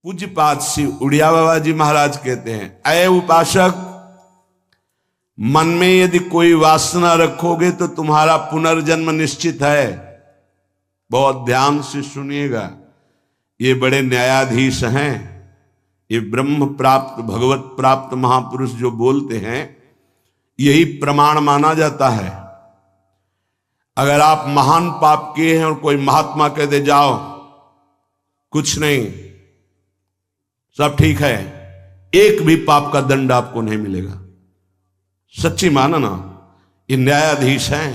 पूज्यपाद श्री उड़िया बाबा जी महाराज कहते हैं, अय उपासक, मन में यदि कोई वासना रखोगे तो तुम्हारा पुनर्जन्म निश्चित है। बहुत ध्यान से सुनिएगा, ये बड़े न्यायाधीश हैं, ये ब्रह्म प्राप्त भगवत प्राप्त महापुरुष जो बोलते हैं, यही प्रमाण माना जाता है। अगर आप महान पाप किए हैं और कोई महात्मा कह दे जाओ कुछ नहीं, सब ठीक है, एक भी पाप का दंड आपको नहीं मिलेगा। सच्ची माना ना, ये न्यायाधीश हैं,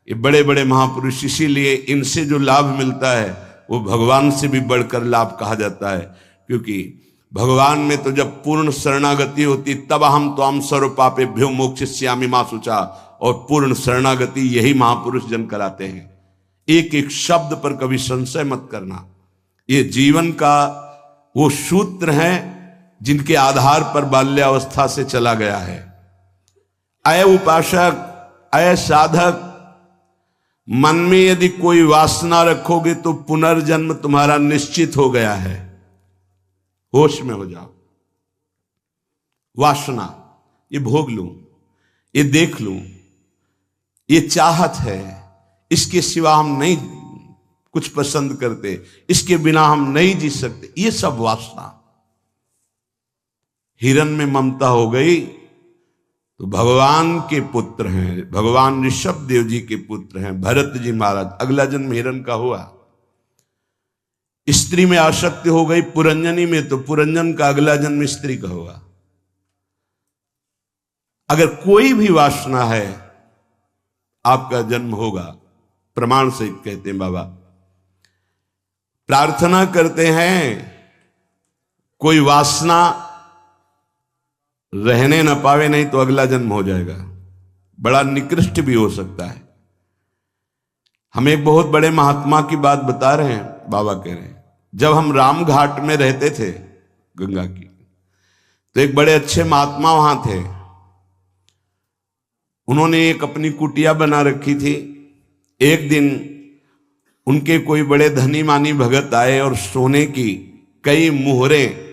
ये बड़े बड़े महापुरुष, इसीलिए इनसे जो लाभ मिलता है वो भगवान से भी बढ़कर लाभ कहा जाता है। क्योंकि भगवान में तो जब पूर्ण शरणागति होती तब हम तो हम सर्व पापेभ्यो मोक्षयिष्यामि मा शुचा, और पूर्ण शरणागति यही महापुरुष जन कराते हैं। एक एक शब्द पर कभी संशय मत करना, ये जीवन का वो सूत्र है जिनके आधार पर बाल्यावस्था से चला गया है। अय उपासक, अय साधक, मन में यदि कोई वासना रखोगे तो पुनर्जन्म तुम्हारा निश्चित हो गया है। होश में हो जाओ। वासना, ये भोग लूं, ये देख लूं, ये चाहत है, इसके सिवा हम नहीं कुछ पसंद करते, इसके बिना हम नहीं जी सकते, ये सब वासना। हिरण में ममता हो गई तो भगवान के पुत्र हैं, भगवान ऋषभ देव जी के पुत्र हैं भरत जी महाराज, अगला जन्म हिरण का हुआ। स्त्री में आसक्ति हो गई पुरंजनी में, तो पुरंजन का अगला जन्म स्त्री का हुआ। अगर कोई भी वासना है आपका जन्म होगा, प्रमाण से कहते हैं बाबा। प्रार्थना करते हैं कोई वासना रहने न पावे, नहीं तो अगला जन्म हो जाएगा, बड़ा निकृष्ट भी हो सकता है। हम एक बहुत बड़े महात्मा की बात बता रहे हैं, बाबा कह रहे हैं, जब हम राम घाट में रहते थे गंगा की, तो एक बड़े अच्छे महात्मा वहां थे। उन्होंने एक अपनी कुटिया बना रखी थी। एक दिन उनके कोई बड़े धनी मानी भगत आए और सोने की कई मुहरें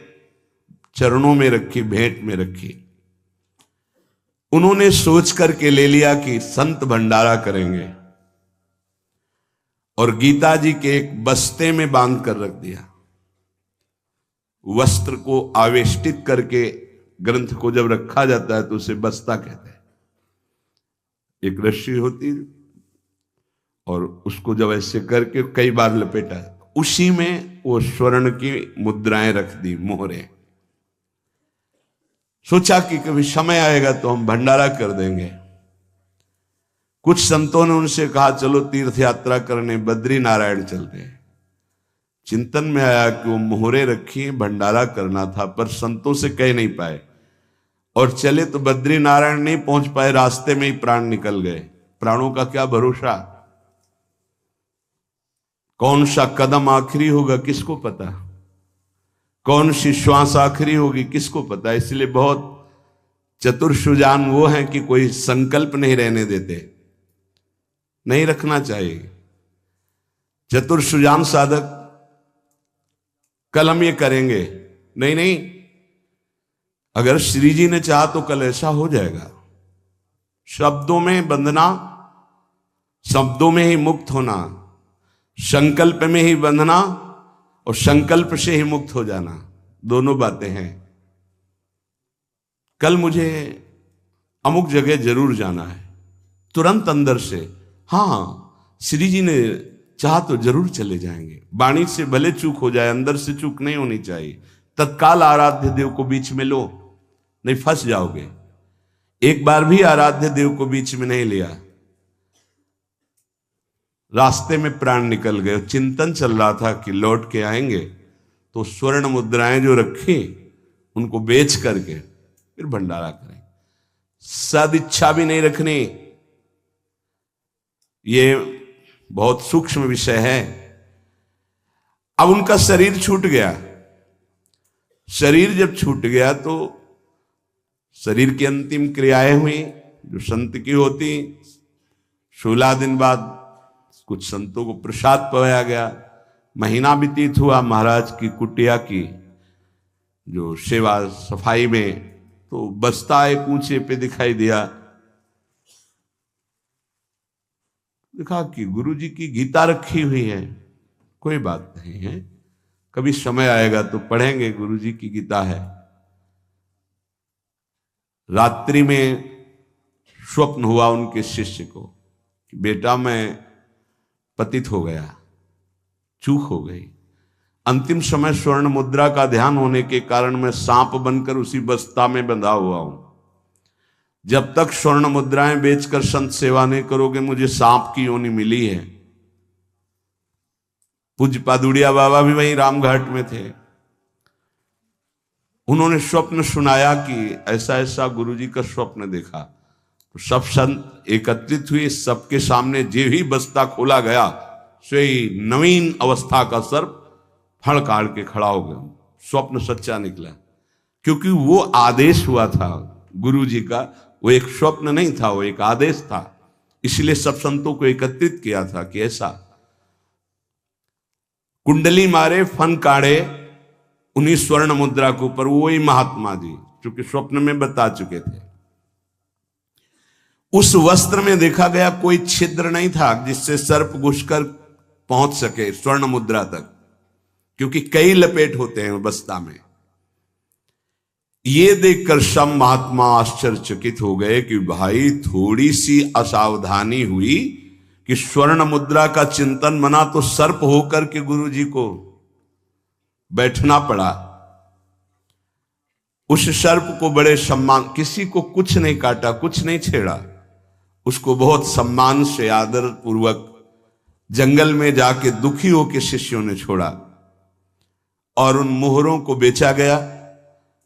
चरणों में रखी, भेंट में रखी। उन्होंने सोच करके ले लिया कि संत भंडारा करेंगे, और गीता जी के एक बस्ते में बांध कर रख दिया। वस्त्र को आवेष्टित करके ग्रंथ को जब रखा जाता है तो उसे बस्ता कहते हैं। एक रस्सी होती और उसको जब ऐसे करके कई बार लपेटा, उसी में वो स्वर्ण की मुद्राएं रख दी, मोहरें। सोचा कि कभी समय आएगा तो हम भंडारा कर देंगे। कुछ संतों ने उनसे कहा चलो तीर्थ यात्रा करने बद्री नारायण चलते हैं। चिंतन में आया कि वो मोहरे रखी, भंडारा करना था, पर संतों से कह नहीं पाए, और चले तो बद्री नारायण नहीं पहुंच पाए, रास्ते में ही प्राण निकल गए। प्राणों का क्या भरोसा, कौन सा कदम आखिरी होगा किसको पता, कौन सी श्वास आखिरी होगी किसको पता। इसलिए बहुत चतुर सुजान वो हैं कि कोई संकल्प नहीं रहने देते, नहीं रखना चाहिए। चतुर सुजान साधक कल हम ये करेंगे, नहीं नहीं, अगर श्री जी ने चाहा तो कल ऐसा हो जाएगा। शब्दों में बंधना, शब्दों में ही मुक्त होना, संकल्प में ही बंधना और संकल्प से ही मुक्त हो जाना, दोनों बातें हैं। कल मुझे अमुक जगह जरूर जाना है, तुरंत अंदर से हाँ श्री जी ने चाहा तो जरूर चले जाएंगे। वाणी से भले चूक हो जाए, अंदर से चूक नहीं होनी चाहिए। तत्काल आराध्य देव को बीच में लो, नहीं फंस जाओगे। एक बार भी आराध्य देव को बीच में नहीं लिया, रास्ते में प्राण निकल गए। चिंतन चल रहा था कि लौट के आएंगे, तो स्वर्ण मुद्राएं जो रखी उनको बेच करके फिर भंडारा करें। सदिच्छा भी नहीं रखनी, ये बहुत सूक्ष्म विषय है। अब उनका शरीर छूट गया। शरीर जब छूट गया तो शरीर की अंतिम क्रियाएं हुई जो संत की होती। 16 दिन बाद कुछ संतों को प्रसाद पवाया गया। महीना व्यतीत हुआ महाराज की कुटिया की, जो सेवा सफाई में, तो बस्ता एक ऊंचे पे दिखाई दिया। देखा कि गुरुजी की गीता रखी हुई है। कोई बात नहीं है, कभी समय आएगा तो पढ़ेंगे, गुरुजी की गीता है। रात्रि में स्वप्न हुआ उनके शिष्य को कि बेटा मैं पतित हो गया, चूक हो गई। अंतिम समय स्वर्ण मुद्रा का ध्यान होने के कारण मैं सांप बनकर उसी बस्ता में बंधा हुआ हूं। जब तक स्वर्ण मुद्राएं बेचकर संत सेवा नहीं करोगे, मुझे सांप की योनि मिली है। पूज्य पादुड़िया बाबा भी वहीं रामघाट में थे। उन्होंने स्वप्न सुनाया कि ऐसा ऐसा गुरुजी का स्वप्न देखा। तो सब संत एकत्रित हुए, सबके सामने जे ही बस्ता खोला गया, सोई नवीन अवस्था का सर्प फड़ काट के खड़ा हो गया। स्वप्न सच्चा निकला, क्योंकि वो आदेश हुआ था गुरुजी का। वो एक स्वप्न नहीं था, वो एक आदेश था। इसलिए सब संतों को एकत्रित किया था कि ऐसा कुंडली मारे, फन काढ़े उन्हीं स्वर्ण मुद्रा के ऊपर। वही महात्मा जी चूंकि स्वप्न में बता चुके थे। उस वस्त्र में देखा गया कोई छिद्र नहीं था जिससे सर्प घुसकर पहुंच सके स्वर्ण मुद्रा तक, क्योंकि कई लपेट होते हैं बस्ता में। ये देखकर सब महात्मा आश्चर्यचकित हो गए कि भाई थोड़ी सी असावधानी हुई कि स्वर्ण मुद्रा का चिंतन बना तो सर्प होकर के गुरुजी को बैठना पड़ा। उस सर्प को बड़े सम्मान, किसी को कुछ नहीं काटा, कुछ नहीं छेड़ा, उसको बहुत सम्मान से आदर पूर्वक जंगल में जाके दुखी होकर शिष्यों ने छोड़ा और उन मोहरों को बेचा गया।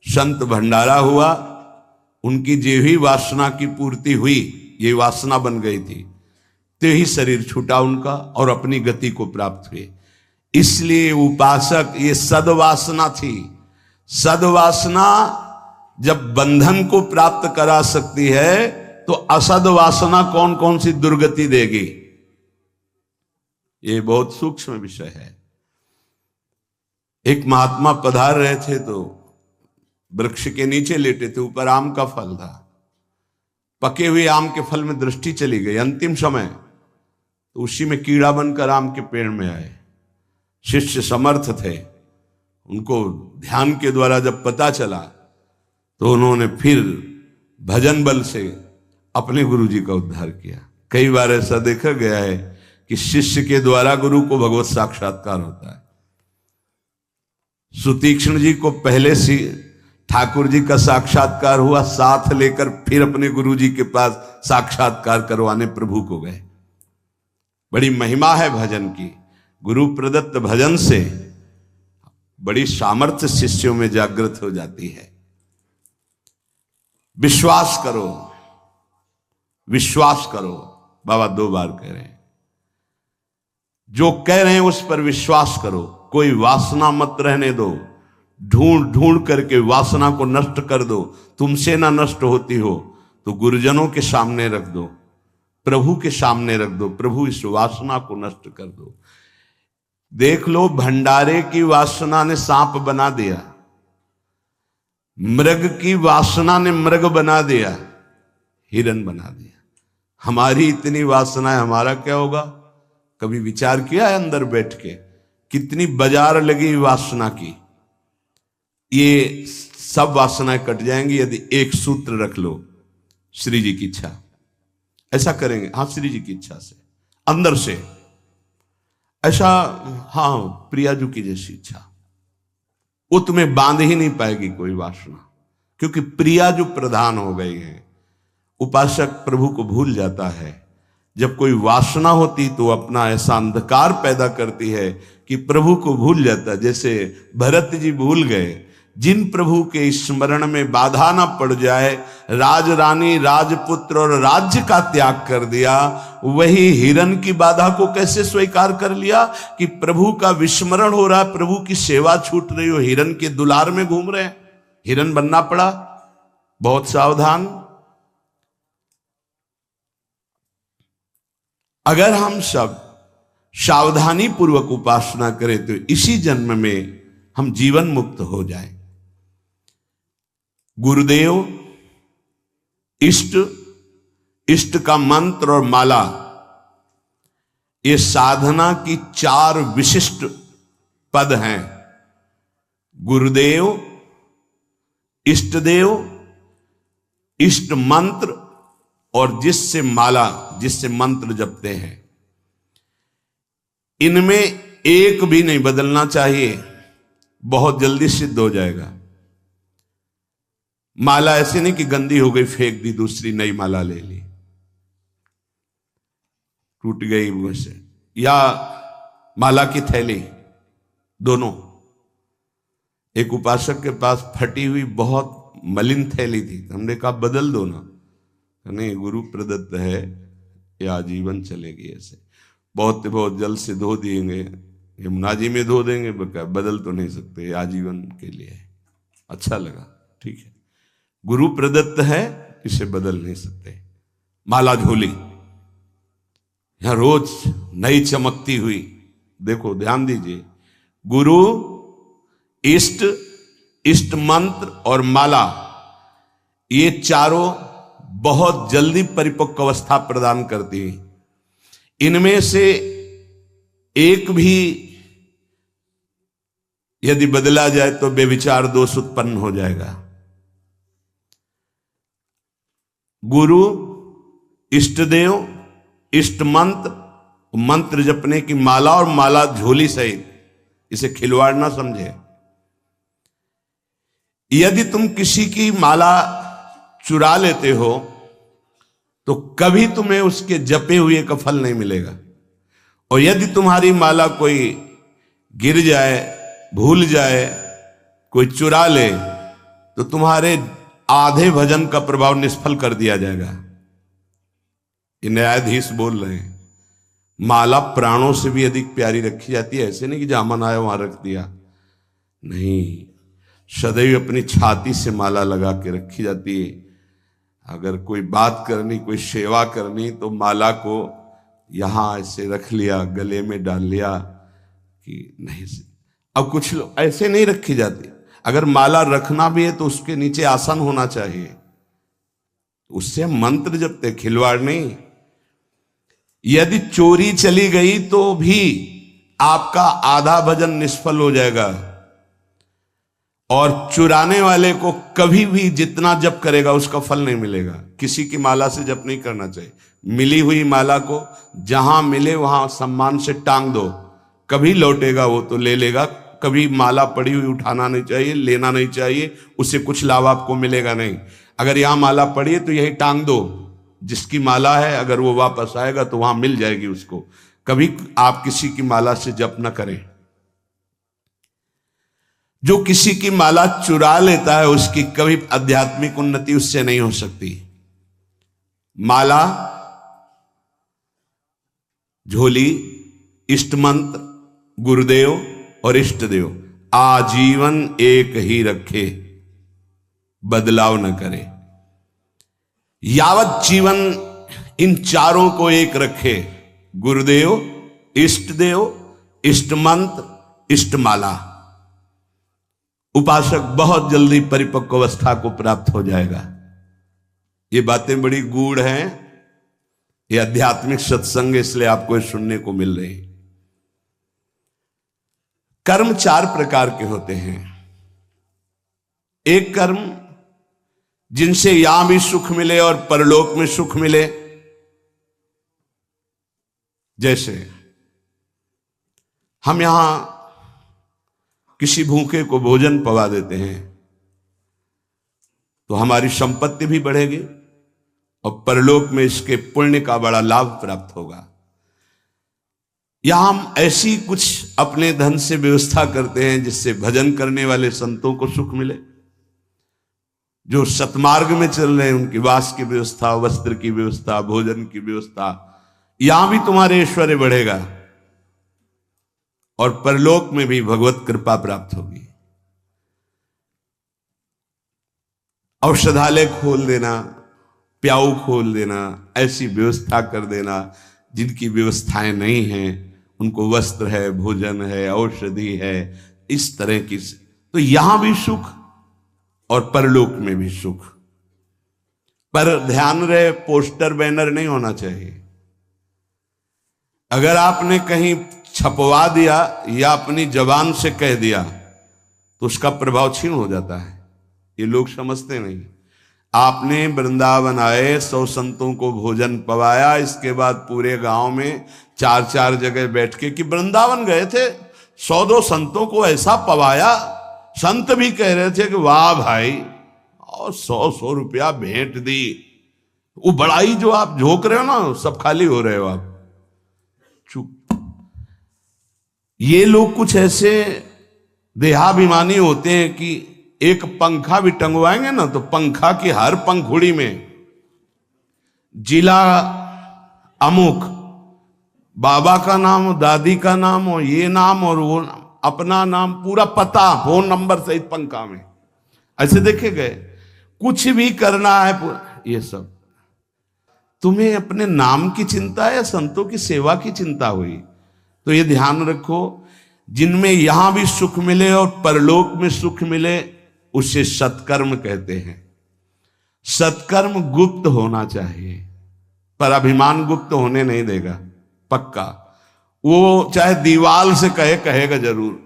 संत भंडारा हुआ, उनकी जो ही वासना की पूर्ति हुई, ये वासना बन गई थी, तो ही शरीर छूटा उनका और अपनी गति को प्राप्त हुए। इसलिए उपासक, ये सद्वासना थी। सद्वासना जब बंधन को प्राप्त करा सकती है तो असद्वासना कौन कौन सी दुर्गति देगी, ये बहुत सूक्ष्म विषय है। एक महात्मा पधार रहे थे तो वृक्ष के नीचे लेटे थे, ऊपर आम का फल था। पके हुए आम के फल में दृष्टि चली गई। अंतिम समय तो उसी में कीड़ा बनकर आम के पेड़ में आए। शिष्य समर्थ थे, उनको ध्यान के द्वारा जब पता चला तो उन्होंने फिर भजन बल से अपने गुरु जी का उद्धार किया। कई बार ऐसा देखा गया है कि शिष्य के द्वारा गुरु को भगवत साक्षात्कार होता है। सुतीक्ष्ण जी को पहले से ठाकुर जी का साक्षात्कार हुआ, साथ लेकर फिर अपने गुरु जी के पास साक्षात्कार करवाने प्रभु को गए। बड़ी महिमा है भजन की। गुरु प्रदत्त भजन से बड़ी सामर्थ्य शिष्यों में जागृत हो जाती है। विश्वास करो, विश्वास करो, बाबा 2 बार कह रहे हैं। जो कह रहे हैं उस पर विश्वास करो। कोई वासना मत रहने दो, ढूंढ ढूंढ करके वासना को नष्ट कर दो। तुमसे ना नष्ट होती हो तो गुरुजनों के सामने रख दो, प्रभु के सामने रख दो। प्रभु इस वासना को नष्ट कर दो। देख लो, भंडारे की वासना ने सांप बना दिया, मृग की वासना ने मृग बना दिया, हिरन बना दिया। हमारी इतनी वासना है, हमारा क्या होगा? कभी विचार किया है अंदर बैठ के? कितनी बाजार लगी वासना की। ये सब वासनाएं कट जाएंगी यदि एक सूत्र रख लो, श्री जी की इच्छा। ऐसा करेंगे, हाँ, श्री जी की इच्छा से, अंदर से ऐसा, हाँ, प्रियाजू की जैसी इच्छा। वो तुम्हें बांध ही नहीं पाएगी कोई वासना, क्योंकि प्रियाजू प्रधान हो गई है। उपासक प्रभु को भूल जाता है। जब कोई वासना होती तो अपना ऐसा अंधकार पैदा करती है कि प्रभु को भूल जाता। जैसे भरत जी भूल गए, जिन प्रभु के स्मरण में बाधा ना पड़ जाए, राज रानी, राजपुत्र और राज्य का त्याग कर दिया। वही हिरन की बाधा को कैसे स्वीकार कर लिया कि प्रभु का विस्मरण हो रहा है, प्रभु की सेवा छूट रही हो, हिरन के दुलार में घूम रहे हैं। हिरन बनना पड़ा। बहुत सावधान। अगर हम सब सावधानी पूर्वक उपासना करें तो इसी जन्म में हम जीवन मुक्त हो जाएं। गुरुदेव, इष्ट, इष्ट का मंत्र और माला, ये साधना की 4 विशिष्ट पद हैं। गुरुदेव, इष्ट देव, इष्ट मंत्र और जिससे माला, जिससे मंत्र जपते हैं, इनमें एक भी नहीं बदलना चाहिए, बहुत जल्दी सिद्ध हो जाएगा। माला ऐसे नहीं कि गंदी हो गई फेंक दी, दूसरी नई माला ले ली, टूट गई वैसे, या माला की थैली, दोनों। एक उपासक के पास फटी हुई बहुत मलिन थैली थी, हमने कहा बदल दो ना, नहीं गुरु प्रदत्त है, ये आजीवन चलेगी। ऐसे बहुत जल से धो देंगे, यमुना जी में धो देंगे, बदल तो नहीं सकते, आजीवन के लिए। अच्छा लगा, ठीक है, गुरु प्रदत्त है, इसे बदल नहीं सकते। माला झोली, यहां रोज नई चमकती हुई, देखो ध्यान दीजिए, गुरु, इष्ट, इष्ट मंत्र और माला, ये चारों बहुत जल्दी परिपक्व अवस्था प्रदान करती है। इनमें से एक भी यदि बदला जाए तो बेविचार दोष उत्पन्न हो जाएगा। गुरु, इष्ट देव, इष्ट मंत्र, मंत्र जपने की माला और माला झोली सहित, इसे खिलवाड़ ना समझे। यदि तुम किसी की माला चुरा लेते हो तो कभी तुम्हें उसके जपे हुए का फल नहीं मिलेगा, और यदि तुम्हारी माला कोई गिर जाए, भूल जाए, कोई चुरा ले, तो तुम्हारे आधे भजन का प्रभाव निष्फल कर दिया जाएगा। ये न्यायाधीश बोल रहे हैं। माला प्राणों से भी अधिक प्यारी रखी जाती है, ऐसे नहीं कि जहां मन आया वहां रख दिया, नहीं, सदैव अपनी छाती से माला लगा के रखी जाती है। अगर कोई बात करनी, कोई सेवा करनी, तो माला को यहां ऐसे रख लिया, गले में डाल लिया कि नहीं। अब कुछ लोग ऐसे नहीं रखी जाती, अगर माला रखना भी है तो उसके नीचे आसन होना चाहिए, उससे हम मंत्र जपते, खिलवाड़ नहीं। यदि चोरी चली गई तो भी आपका आधा भजन निष्फल हो जाएगा, और चुराने वाले को कभी भी जितना जप करेगा उसका फल नहीं मिलेगा। किसी की माला से जप नहीं करना चाहिए। मिली हुई माला को जहां मिले वहां सम्मान से टांग दो, कभी लौटेगा वो तो ले लेगा। कभी माला पड़ी हुई उठाना नहीं चाहिए, लेना नहीं चाहिए, उससे कुछ लाभ आपको मिलेगा नहीं। अगर यहां माला पड़ी है तो यही टांग दो, जिसकी माला है अगर वो वापस आएगा तो वहां मिल जाएगी उसको। कभी आप किसी की माला से जप न करें। जो किसी की माला चुरा लेता है उसकी कभी आध्यात्मिक उन्नति उससे नहीं हो सकती। माला, झोली, इष्ट मंत्र, गुरुदेव और इष्ट देव आजीवन एक ही रखे, बदलाव न करे। यावत जीवन इन चारों को एक रखे, गुरुदेव, इष्ट देव, इष्ट मंत्र, इष्ट माला, उपासक बहुत जल्दी परिपक्व अवस्था को प्राप्त हो जाएगा। ये बातें बड़ी गूढ़ हैं, ये आध्यात्मिक सत्संग इसलिए आपको ये सुनने को मिल रही। कर्म 4 प्रकार के होते हैं। एक कर्म जिनसे यहां भी सुख मिले और परलोक में सुख मिले, जैसे हम यहां किसी भूखे को भोजन पवा देते हैं तो हमारी संपत्ति भी बढ़ेगी और परलोक में इसके पुण्य का बड़ा लाभ प्राप्त होगा। या हम ऐसी कुछ अपने धन से व्यवस्था करते हैं जिससे भजन करने वाले संतों को सुख मिले, जो सतमार्ग में चल रहे हैं उनकी वास की व्यवस्था, वस्त्र की व्यवस्था, भोजन की व्यवस्था, यहां भी तुम्हारे ऐश्वर्य बढ़ेगा और परलोक में भी भगवत कृपा प्राप्त होगी। औषधालय खोल देना, प्याऊ खोल देना, ऐसी व्यवस्था कर देना जिनकी व्यवस्थाएं नहीं हैं, उनको वस्त्र है, भोजन है, औषधि है, इस तरह की, तो यहां भी सुख और परलोक में भी सुख। पर ध्यान रहे, पोस्टर बैनर नहीं होना चाहिए। अगर आपने कहीं छपवा दिया या अपनी जबान से कह दिया तो उसका प्रभाव क्षीण हो जाता है। ये लोग समझते नहीं। आपने वृंदावन आए, 100 संतों को भोजन पवाया, इसके बाद पूरे गांव में 4-4 जगह बैठ के कि वृंदावन गए थे, 100-2 संतों को ऐसा पवाया, संत भी कह रहे थे कि वाह भाई, और 100-100 रुपया भेंट दी। वो बड़ाई जो आप झोंक रहे हो ना, सब खाली हो रहे हो आप। चुप। ये लोग कुछ ऐसे देहाभिमानी होते हैं कि एक पंखा भी टंगवाएंगे ना तो पंखा की हर पंखुड़ी में जिला अमुक, बाबा का नाम, दादी का नाम, और ये नाम और वो नाम, अपना नाम, पूरा पता, फोन नंबर सहित पंखा में ऐसे देखे गए। कुछ भी करना है ये सब। तुम्हें अपने नाम की चिंता है या संतों की सेवा की चिंता हुई? तो ये ध्यान रखो, जिनमें यहां भी सुख मिले और परलोक में सुख मिले उसे सत्कर्म कहते हैं। सत्कर्म गुप्त होना चाहिए, पर अभिमान गुप्त होने नहीं देगा, पक्का। वो चाहे दीवाल से कहेगा जरूर।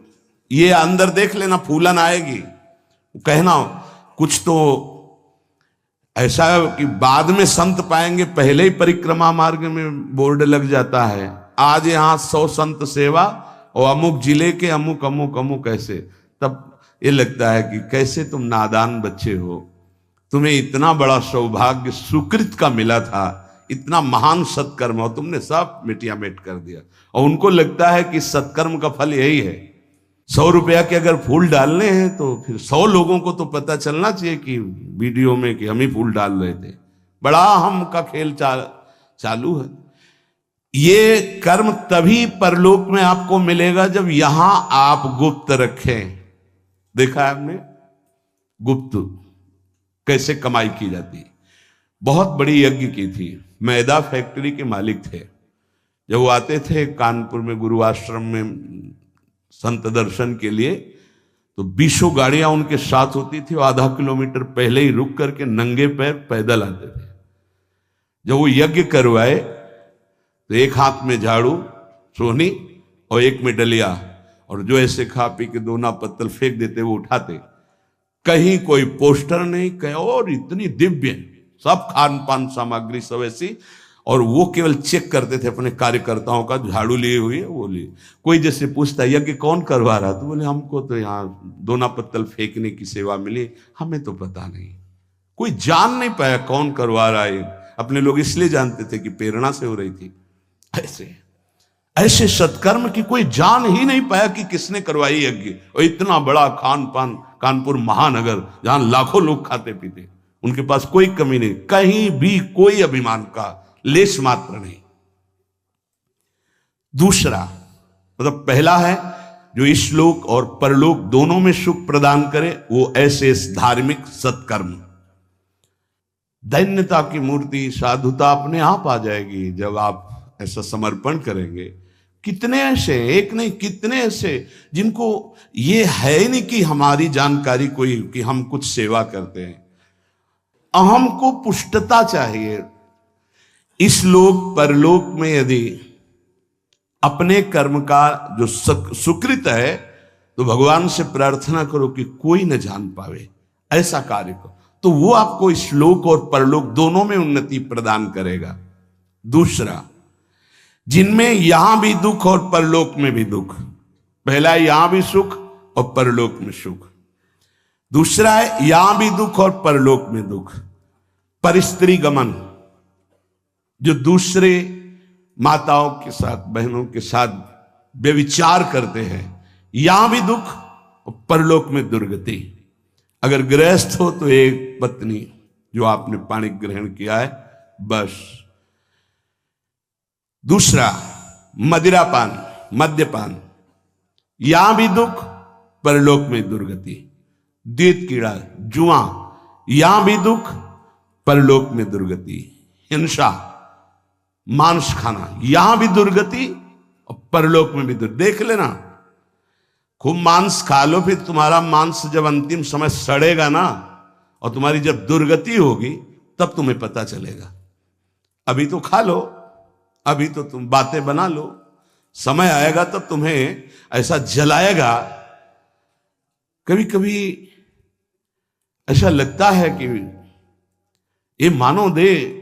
ये अंदर देख लेना, फूलन आएगी, कहना कुछ तो ऐसा कि बाद में संत पाएंगे, पहले ही परिक्रमा मार्ग में बोर्ड लग जाता है, आज यहां 100 संत सेवा और अमुक जिले के अमुक अमुक अमुक ऐसे। तब ये लगता है कि कैसे तुम नादान बच्चे हो, तुम्हें इतना बड़ा सौभाग्य सुकृत का मिला था, इतना महान सत्कर्म, और तुमने सब मिटिया मेट कर दिया। और उनको लगता है कि सत्कर्म का फल यही है। 100 रुपया के अगर फूल डालने हैं तो फिर 100 लोगों को तो पता चलना चाहिए कि वीडियो में कि हम ही फूल डाल रहे थे। बड़ा हम का खेल चालू है। ये कर्म तभी परलोक में आपको मिलेगा जब यहां आप गुप्त रखें। देखा है आपने गुप्त कैसे कमाई की जाती। बहुत बड़ी यज्ञ की थी, मैदा फैक्ट्री के मालिक थे। जब वो आते थे कानपुर में गुरु आश्रम में संत दर्शन के लिए, तो 20 गाड़ियां उनके साथ होती थी, और आधा किलोमीटर पहले ही रुक करके नंगे पैर पैदल आते थे। जब वो यज्ञ करवाए तो एक हाथ में झाड़ू सोनी और एक में डलिया, और जो ऐसे खा पी के दोना पत्तल फेंक देते वो उठाते। कहीं कोई पोस्टर नहीं, कहीं और इतनी दिव्य सब खान पान सामग्री सब ऐसी। और वो केवल चेक करते थे अपने कार्यकर्ताओं का, झाड़ू लिए हुई है वो लिए। कोई जैसे पूछता यज्ञ कौन करवा रहा, तो बोले हमको तो यहाँ दोना पत्तल फेंकने की सेवा मिली, हमें तो पता नहीं। कोई जान नहीं पाया कौन करवा रहा है। अपने लोग इसलिए जानते थे कि प्रेरणा से हो रही थी। ऐसे सत्कर्म की कोई जान ही नहीं पाया कि किसने करवाई यज्ञ। और इतना बड़ा खान पान, कानपुर महानगर जहां लाखों लोग खाते पीते, उनके पास कोई कमी नहीं, कहीं भी कोई अभिमान का लेश मात्र नहीं। दूसरा मतलब पहला है जो इस लोक और परलोक दोनों में सुख प्रदान करे, वो ऐसे धार्मिक सत्कर्म। दैन्यता की मूर्ति, साधुता अपने आप आ जाएगी जब आप ऐसा समर्पण करेंगे। कितने ऐसे, एक नहीं कितने ऐसे जिनको ये है ही नहीं कि हमारी जानकारी कोई, कि हम कुछ सेवा करते हैं। अहम को पुष्टता चाहिए। इस लोक परलोक में यदि अपने कर्म का जो सुकृत है, तो भगवान से प्रार्थना करो कि कोई न जान पावे, ऐसा कार्य करो, तो वो आपको इस लोक और परलोक दोनों में उन्नति प्रदान करेगा। दूसरा, जिनमें यहां भी दुख और परलोक में भी दुख। पहला यहां भी सुख और परलोक में सुख। दूसरा है यहां भी दुख और परलोक में दुख। परिस्त्री गमन, जो दूसरे माताओं के साथ, बहनों के साथ व्यभिचार करते हैं, यहां भी दुख और परलोक में दुर्गति। अगर गृहस्थ हो तो एक पत्नी जो आपने पाणी ग्रहण किया है, बस। दूसरा मदिरापान, मद्यपान, यहां भी दुख, परलोक में दुर्गति। द्वैत कीड़ा, जुआ, यहां भी दुख, परलोक में दुर्गति। हिंसा, मांस खाना, यहां भी दुर्गति और परलोक में भी दुर्गति। देख लेना, खूब मांस खा लो, फिर तुम्हारा मांस जब अंतिम समय सड़ेगा ना, और तुम्हारी जब दुर्गति होगी तब तुम्हें पता चलेगा। अभी तो खा लो, अभी तो तुम बातें बना लो, समय आएगा तब तुम्हें ऐसा जलाएगा। कभी कभी ऐसा लगता है कि ये मानव देह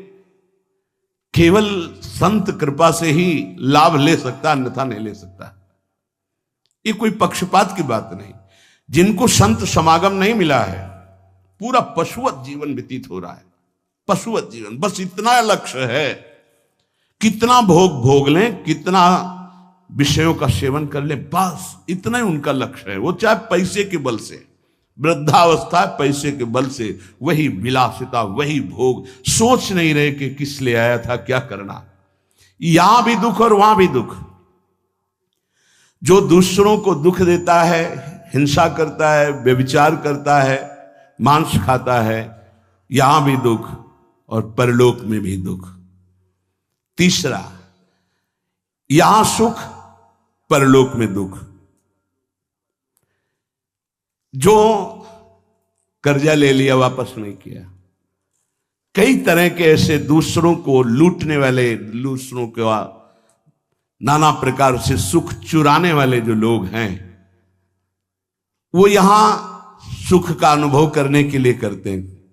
केवल संत कृपा से ही लाभ ले सकता, अन्यथा नहीं ले सकता। ये कोई पक्षपात की बात नहीं। जिनको संत समागम नहीं मिला है, पूरा पशुवत जीवन व्यतीत हो रहा है, पशुवत जीवन। बस इतना लक्ष्य है, कितना भोग भोग लें, कितना विषयों का सेवन कर लें, बस इतना ही उनका लक्ष्य है। वो चाहे पैसे के बल से, वृद्धावस्था पैसे के बल से, वही विलासिता, वही भोग, सोच नहीं रहे कि किस लिए आया था, क्या करना। यहां भी दुख और वहां भी दुख। जो दूसरों को दुख देता है, हिंसा करता है, व्यभिचार करता है, मांस खाता है, यहां भी दुख और परलोक में भी दुख। तीसरा, यहां सुख, परलोक में दुख। जो कर्जा ले लिया, वापस नहीं किया, कई तरह के ऐसे दूसरों को लूटने वाले, दूसरों के नाना प्रकार से सुख चुराने वाले जो लोग हैं, वो यहां सुख का अनुभव करने के लिए करते हैं।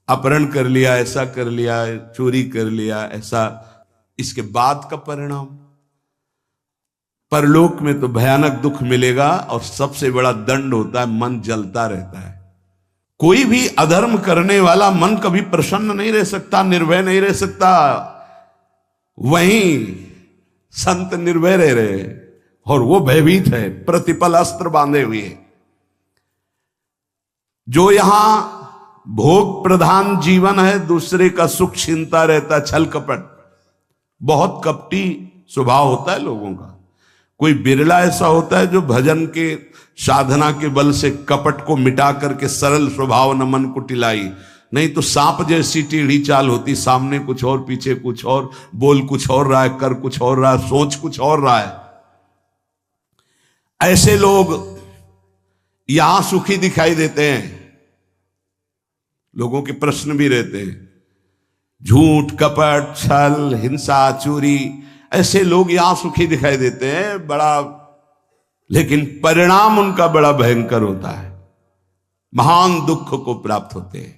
अपहरण कर लिया, ऐसा कर लिया, चोरी कर लिया, ऐसा। इसके बाद का परिणाम परलोक में तो भयानक दुख मिलेगा और सबसे बड़ा दंड होता है, मन जलता रहता है। कोई भी अधर्म करने वाला मन कभी प्रसन्न नहीं रह सकता, निर्भय नहीं रह सकता। वहीं संत निर्भय रह रहे और वो भयभीत है, प्रतिपल अस्त्र बांधे हुए। जो यहां भोग प्रधान जीवन है, दूसरे का सुख छीनता रहता, छल कपट, बहुत कपटी स्वभाव होता है लोगों का। कोई बिरला ऐसा होता है जो भजन के साधना के बल से कपट को मिटा करके सरल स्वभाव न मन को टिलाई। नहीं तो सांप जैसी टेढ़ी चाल होती, सामने कुछ और, पीछे कुछ और, बोल कुछ और रहा है, कर कुछ और रहा है, सोच कुछ और रहा है। ऐसे लोग यहां सुखी दिखाई देते हैं। लोगों के प्रश्न भी रहते हैं, झूठ, कपट, छल, हिंसा, चोरी, ऐसे लोग यहां सुखी दिखाई देते हैं बड़ा, लेकिन परिणाम उनका बड़ा भयंकर होता है, महान दुख को प्राप्त होते हैं।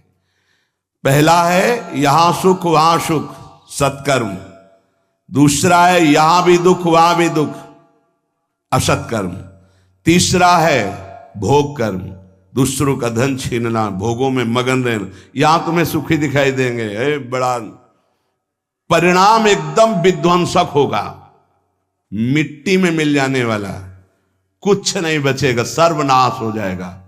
पहला है यहां सुख वहां सुख, सत्कर्म। दूसरा है यहां भी दुख वहां भी दुख, असत्कर्म। तीसरा है भोग कर्म, दूसरों का धन छीनना, भोगों में मगन रहना। यहां तुम्हें सुखी दिखाई देंगे, बड़ा परिणाम एकदम विध्वंसक होगा, मिट्टी में मिल जाने वाला, कुछ नहीं बचेगा, सर्वनाश हो जाएगा।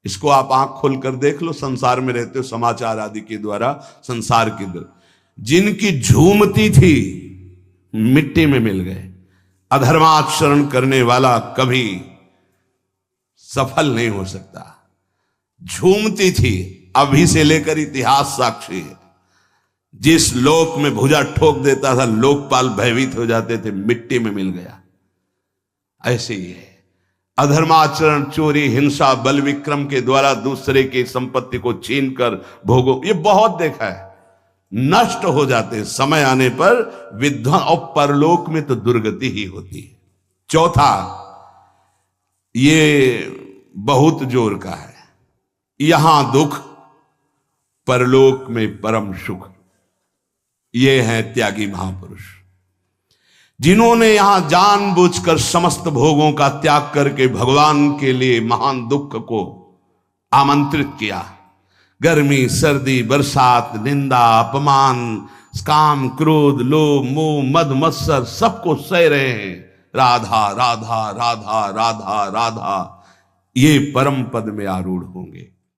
इसको आप आंख खोलकर देख लो, संसार में रहते हो, समाचार आदि के द्वारा संसार के द्वारा, जिनकी झूमती थी मिट्टी में मिल गए। अधर्माचरण करने वाला कभी सफल नहीं हो सकता। झूमती थी, अभी से लेकर इतिहास साक्षी है। जिस लोक में भुजा ठोक देता था, लोकपाल भयभीत हो जाते थे, मिट्टी में मिल गया। ऐसे ही है अधर्माचरण, चोरी, हिंसा, बल विक्रम के द्वारा दूसरे की संपत्ति को छीनकर भोगो, ये बहुत देखा है, नष्ट हो जाते हैं समय आने पर विध्वंस, और परलोक में तो दुर्गति ही होती है। चौथा, ये बहुत जोर का है, यहां दुख, परलोक में परम सुख। ये है त्यागी महापुरुष, जिन्होंने यहां जानबूझकर समस्त भोगों का त्याग करके भगवान के लिए महान दुख को आमंत्रित किया। गर्मी, सर्दी, बरसात, निंदा, अपमान, काम, क्रोध, लोभ, मोह, मद, मत्सर, सबको सह रहे हैं। राधा राधा राधा राधा राधा, ये परम पद में आरूढ़ होंगे।